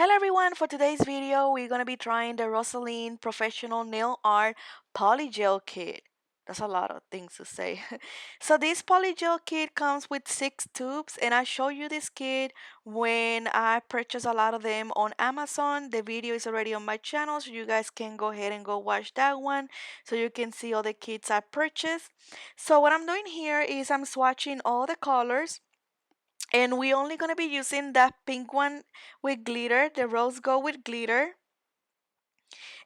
Hello everyone, for today's video we're going to be trying the ROSALIND Professional Nail Art Polygel Kit. That's a lot of things to say. So this polygel kit comes with 6 tubes and I show you this kit when I purchase a lot of them on Amazon. The video is already on my channel so you guys can go ahead and go watch that one so you can see all the kits I purchased. So what I'm doing here is I'm swatching all the colors and we only gonna be using that pink one with glitter, the rose gold with glitter,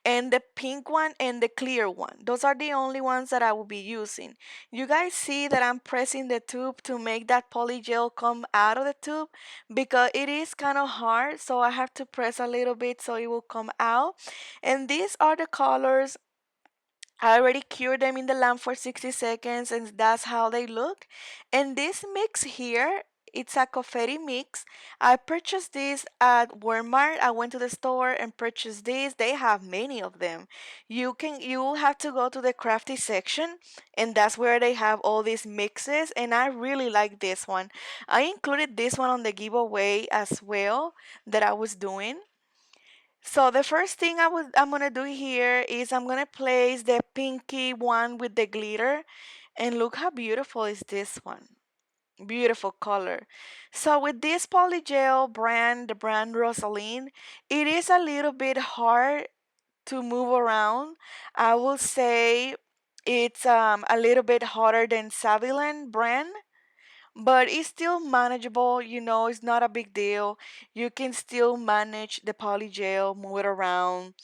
and the pink one and the clear one. Those are the only ones that I will be using. You guys see that I'm pressing the tube to make that polygel come out of the tube because it is kind of hard, so I have to press a little bit so it will come out. And these are the colors. I already cured them in the lamp for 60 seconds and that's how they look. And this mix here, it's a confetti mix. I purchased this at Walmart. I went to the store and purchased this. They have many of them. You will have to go to the crafty section and that's where they have all these mixes and I really like this one. I included this one on the giveaway as well that I was doing. So the first thing I'm gonna do here is I'm gonna place the pinky one with the glitter and look how beautiful is this one. Beautiful color. So with this polygel brand, the brand Rosalind, it is a little bit hard to move around. I will say it's a little bit harder than Saviland brand, but it's still manageable. It's not a big deal. You can still manage the polygel, move it around.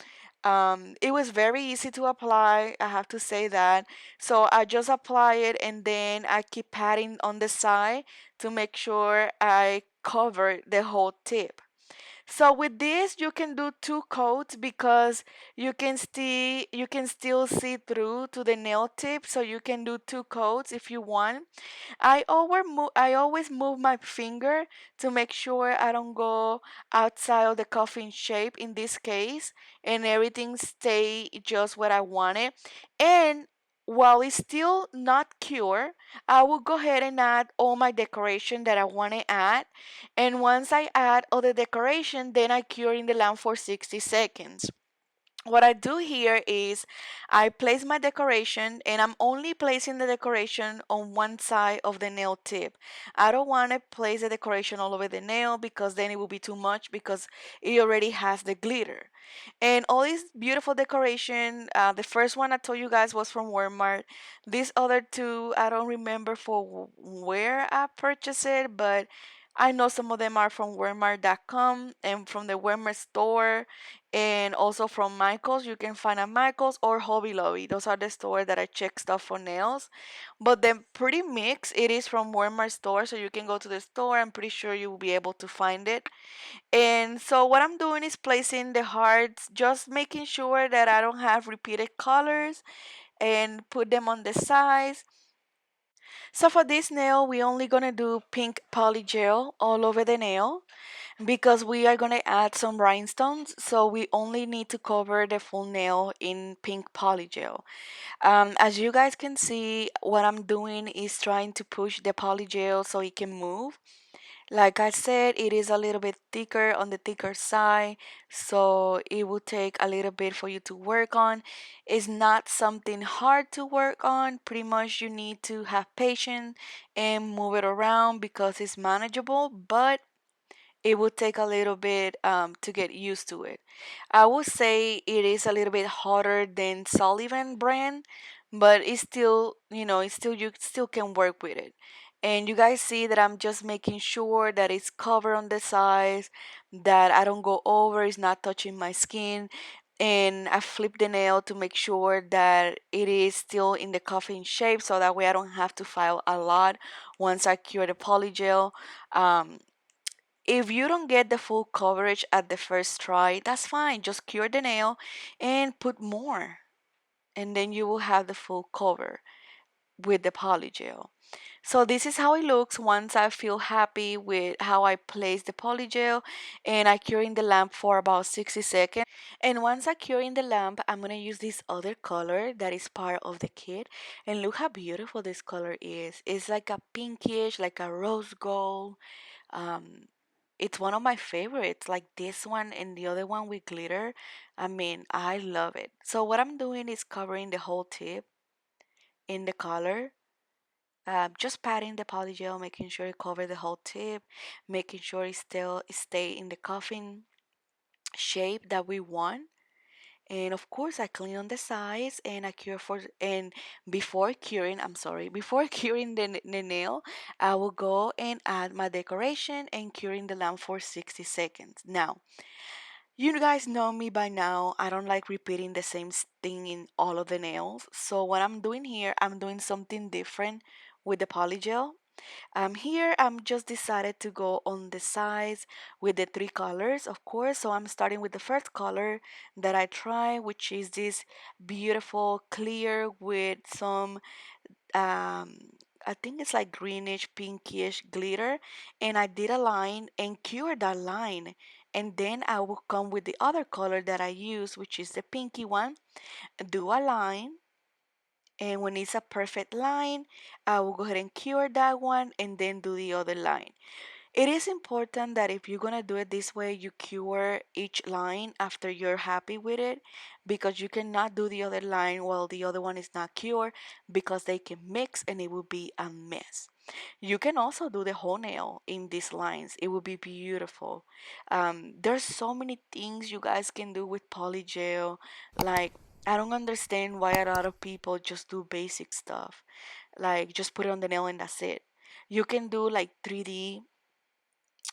It was very easy to apply, I have to say that. So I just apply it and then I keep patting on the side to make sure I cover the whole tip. So with this you can do 2 coats because you can still see through to the nail tip, so you can do 2 coats if you want. I always move my finger to make sure I don't go outside of the coffin shape in this case, and everything stay just what I wanted. And while it's still not cured, I will go ahead and add all my decoration that I want to add. And once I add all the decoration, then I cure in the lamp for 60 seconds. What I do here is I place my decoration and I'm only placing the decoration on one side of the nail tip. I don't want to place the decoration all over the nail because then it will be too much because it already has the glitter. And all this beautiful decoration, the first one I told you guys was from Walmart. These other two, I don't remember for where I purchased it, but I know some of them are from Walmart.com and from the Walmart store and also from Michael's. You can find at Michael's or Hobby Lobby. Those are the stores that I check stuff for nails. But the pretty mix, it is from Walmart store, so you can go to the store. I'm pretty sure you will be able to find it. And so what I'm doing is placing the hearts, just making sure that I don't have repeated colors and put them on the sides. So for this nail, we only gonna do pink polygel all over the nail because we are gonna add some rhinestones. So we only need to cover the full nail in pink polygel. As you guys can see, what I'm doing is trying to push the polygel so it can move. Like I said, it is a little bit thicker on the thicker side, so it will take a little bit for you to work on. It's not something hard to work on. Pretty much you need to have patience and move it around because it's manageable, but it will take a little bit to get used to it. I would say it is a little bit harder than Sullivan brand, but it's still, it's still you still can work with it. And you guys see that I'm just making sure that it's covered on the sides, that I don't go over, it's not touching my skin. And I flip the nail to make sure that it is still in the coffin shape so that way I don't have to file a lot once I cure the polygel. Um, if you don't get the full coverage at the first try, that's fine. Just cure the nail and put more. And then you will have the full cover with the polygel. So this is how it looks once I feel happy with how I place the polygel and I cure in the lamp for about 60 seconds. And once I cure in the lamp, I'm going to use this other color that is part of the kit. And look how beautiful this color is. It's like a pinkish, like a rose gold. Um, it's one of my favorites, like this one and the other one with glitter. I mean, I love it. So what I'm doing is covering the whole tip in the color. Just patting the polygel, making sure it cover the whole tip, making sure it still stay in the coffin shape that we want. And of course, I clean on the sides and I cure for, and before curing, I'm sorry, before curing the nail, I will go and add my decoration and curing the lamp for 60 seconds. Now, you guys know me by now. I don't like repeating the same thing in all of the nails. So what I'm doing here, I'm doing something different with the polygel. Here I'm just decided to go on the sides with the three colors, of course. So I'm starting with the first color that I try, which is this beautiful clear with some um, I think it's like greenish, pinkish glitter. And I did a line and cured that line. And then I will come with the other color that I use, which is the pinky one, do a line, and when it's a perfect line, I will go ahead and cure that one and then do the other line. It is important that if you're gonna do it this way, you cure each line after you're happy with it, because you cannot do the other line while the other one is not cured, because they can mix and it will be a mess. You can also do the whole nail in these lines. It will be beautiful. There's so many things you guys can do with polygel. Like, I don't understand why a lot of people just do basic stuff. Like, just put it on the nail and that's it. You can do like 3D,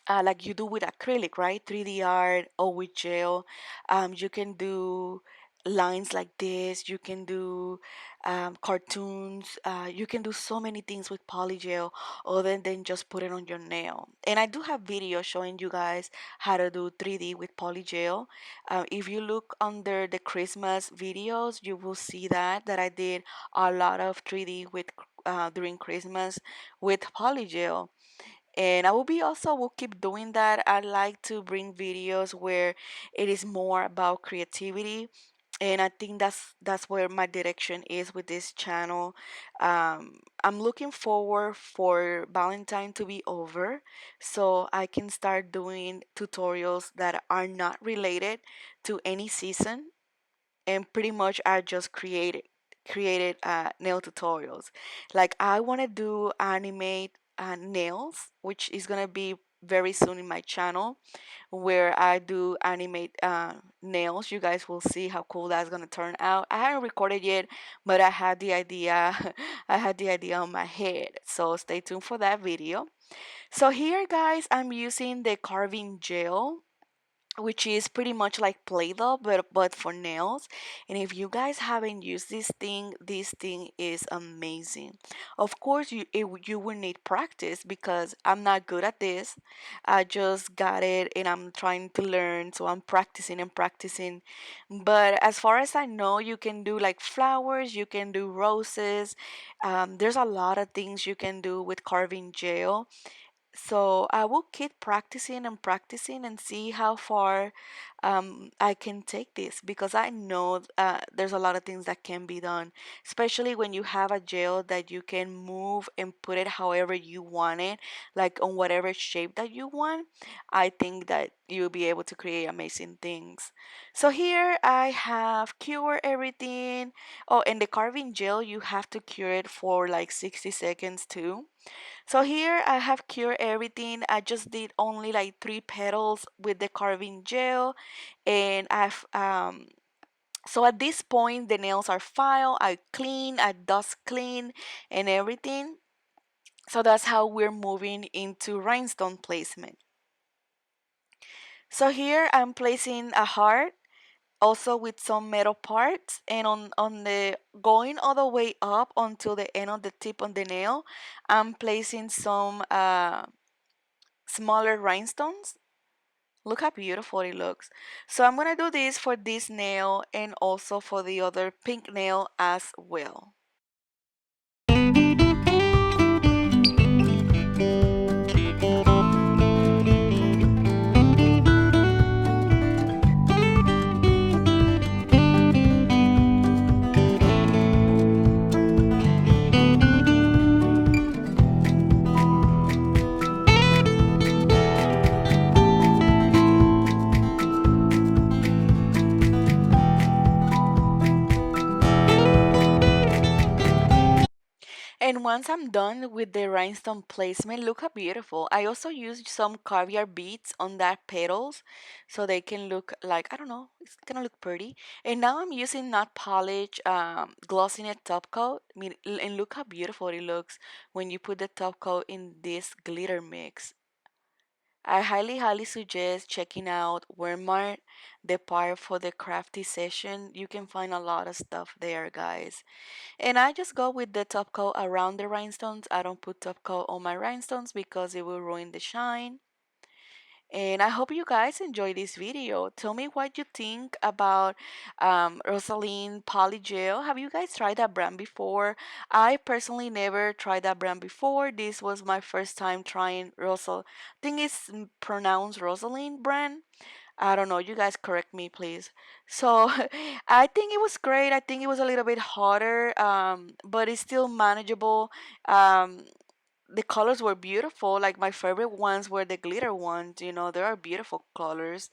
like you do with acrylic, right? 3D art or with gel. You can do lines like this. You can do cartoons. You can do so many things with polygel other than just put it on your nail. And I do have videos showing you guys how to do 3D with polygel. If you look under the Christmas videos, you will see that I did a lot of 3D with during Christmas with polygel. And I will be also will keep doing that. I like to bring videos where it is more about creativity, and I think that's where my direction is with this channel. I'm looking forward for Valentine to be over so I can start doing tutorials that are not related to any season, and pretty much I just created nail tutorials. Like, I want to do animate nails, which is gonna be very soon in my channel, where I do animate nails. You guys will see how cool that's gonna turn out. I haven't recorded yet, but I had the idea. I had the idea on my head, so stay tuned for that video. So here, guys, I'm using the carving gel, which is pretty much like Play-Doh, but for nails. And if you guys haven't used this thing is amazing. Of course, you will need practice because I'm not good at this. I just got it and I'm trying to learn, so I'm practicing and practicing. But as far as I know, you can do like flowers, you can do roses. There's a lot of things you can do with carving gel, so I will keep practicing and practicing and see how far I can take this, because I know there's a lot of things that can be done, especially when you have a gel that you can move and put it however you want it, like on whatever shape that you want. I think that you'll be able to create amazing things. So here I have cured everything. Oh, and the carving gel, you have to cure it for like 60 seconds too. So here I have cured everything. I just did only like 3 petals with the carving gel, and I've so at this point the nails are filed, I clean, I dust clean and everything. So that's how we're moving into rhinestone placement. So here I'm placing a heart also with some metal parts, and on the going all the way up until the end of the tip on the nail, I'm placing some smaller rhinestones. Look how beautiful it looks. So I'm gonna do this for this nail and also for the other pink nail as well. And once I'm done with the rhinestone placement, look how beautiful. I also used some caviar beads on that petals so they can look like, I don't know, it's gonna look pretty. And now I'm using not polish gloss in a top coat. I mean, and look how beautiful it looks when you put the top coat in this glitter mix. I highly suggest checking out Walmart, the part for the crafty session. You can find a lot of stuff there, guys. And I just go with the top coat around the rhinestones. I don't put top coat on my rhinestones because it will ruin the shine. And I hope you guys enjoy this video. Tell me what you think about Rosalind Polygel. Have you guys tried that brand before? I personally never tried that brand before. This was my first time trying Rosal. I think it's pronounced Rosalind brand. I don't know. You guys correct me, please. So I think it was great. I think it was a little bit hotter, but it's still manageable. Um, the colors were beautiful. Like my favorite ones were the glitter ones. There are beautiful colors.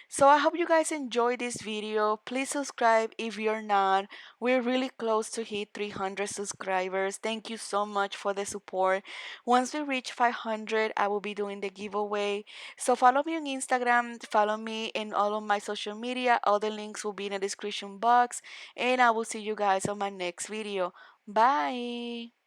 So I hope you guys enjoyed this video. Please subscribe if you're not. We're really close to hit 300 subscribers. Thank you so much for the support. Once we reach 500, I will be doing the giveaway. So follow me on Instagram, follow me in all of my social media. All the links will be in the description box. And I will see you guys on my next video. Bye.